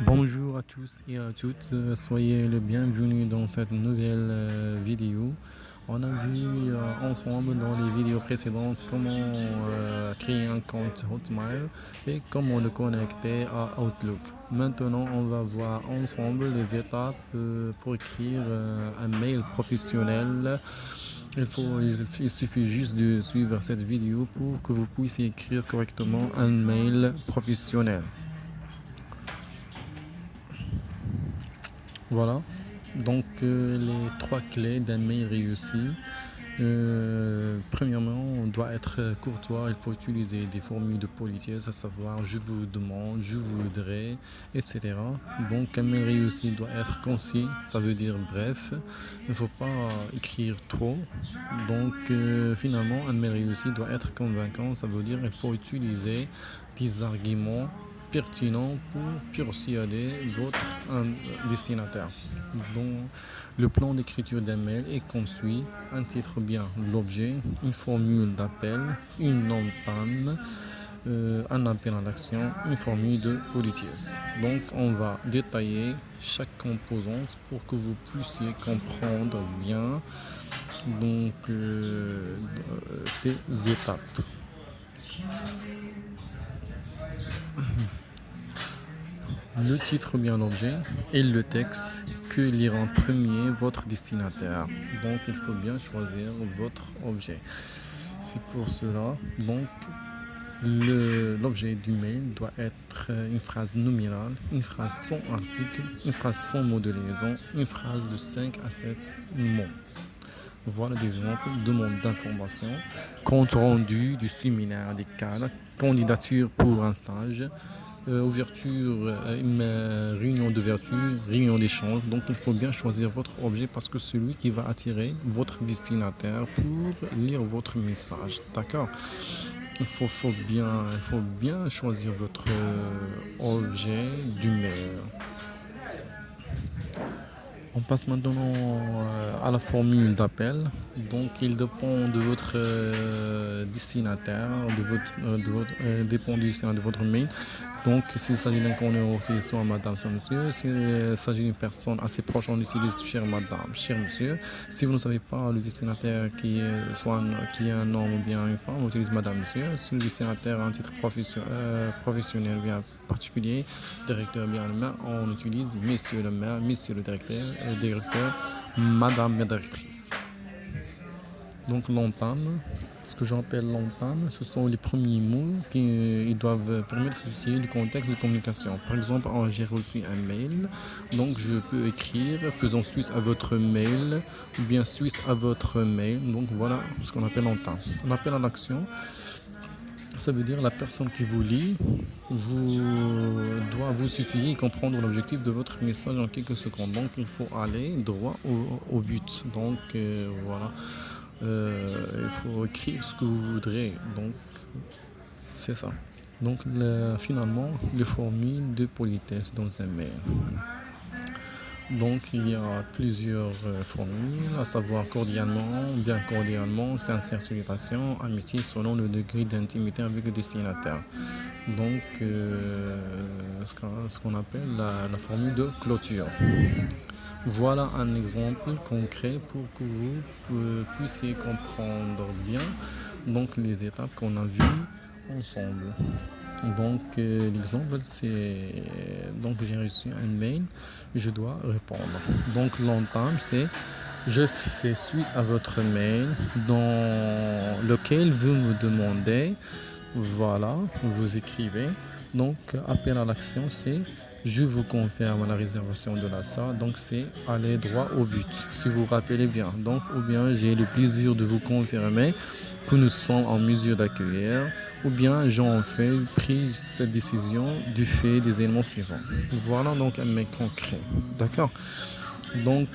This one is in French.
Bonjour à tous et à toutes, soyez les bienvenus dans cette nouvelle vidéo. On a vu ensemble dans les vidéos précédentes comment créer un compte Hotmail et comment le connecter à Outlook. Maintenant, on va voir ensemble les étapes pour écrire un mail professionnel. Il suffit juste de suivre cette vidéo pour que vous puissiez écrire correctement un mail professionnel. Voilà, donc les trois clés d'un mail réussi. Premièrement, on doit être courtois, il faut utiliser des formules de politesse, à savoir je vous demande, je voudrais, etc. Donc un mail réussi doit être concis, ça veut dire bref, il ne faut pas écrire trop. Donc finalement, un mail réussi doit être convaincant, ça veut dire qu'il faut utiliser des arguments pertinent pour persuader votre destinataire. Donc, le plan d'écriture d'un mail est comme suit: un titre bien l'objet, une formule d'appel, une entame, un appel à l'action, une formule de politesse. Donc on va détailler chaque composante pour que vous puissiez comprendre bien donc, ces étapes. Le titre bien l'objet et le texte que lira en premier votre destinataire. Donc il faut bien choisir votre objet. C'est pour cela, donc l'objet du mail doit être une phrase nominale, une phrase sans article, une phrase sans mot de liaison, une phrase de 5 à 7 mots. Voilà des exemples de demande d'information, compte rendu du séminaire des cadres, candidature pour un stage, ouverture, une réunion d'ouverture, réunion d'échange. Donc il faut bien choisir votre objet parce que celui qui va attirer votre destinataire pour lire votre message. D'accord? Il faut bien choisir votre objet du mail. On passe maintenant à la formule d'appel. Donc, il dépend de votre destinataire, dépend du destinataire de votre mail. Donc, s'il s'agit d'un connu, on utilise soit madame, soit monsieur. S'il s'agit d'une personne assez proche, on utilise chère madame, cher monsieur. Si vous ne savez pas le destinataire qui est un homme ou bien une femme, on utilise madame, monsieur. Si le destinataire a un titre professionnel ou bien particulier, directeur bien le maire, on utilise monsieur le maire, monsieur le directeur, madame la directrice. Donc l'entame, ce que j'appelle l'entame, ce sont les premiers mots qui doivent permettre de le contexte de communication. Par exemple, j'ai reçu un mail, donc je peux écrire faisant suite à votre mail ou bien suite à votre mail. Donc voilà ce qu'on appelle l'entame. On appelle à l'action. Ça veut dire la personne qui vous lit doit vous situer et comprendre l'objectif de votre message en quelques secondes. Donc il faut aller droit au but. Donc voilà. Il faut écrire ce que vous voudrez. Donc c'est ça. Donc finalement, les formules de politesse dans un mail. Donc il y a plusieurs formules, à savoir cordialement, bien cordialement, sincère salutation, amitié selon le degré d'intimité avec le destinataire. Donc ce qu'on appelle la formule de clôture. Voilà un exemple concret pour que vous puissiez comprendre bien donc les étapes qu'on a vues ensemble. Donc l'exemple c'est donc j'ai reçu un mail, je dois répondre. Donc l'entame c'est: je fais suite à votre mail dans lequel vous me demandez, voilà, vous écrivez. Donc appel à l'action c'est: je vous confirme la réservation de la salle. Donc c'est aller droit au but, si vous vous rappelez bien. Donc ou bien j'ai le plaisir de vous confirmer que nous sommes en mesure d'accueillir, ou bien j'en fais pris cette décision du fait des éléments suivants. Voilà donc un mail concret. D'accord? Donc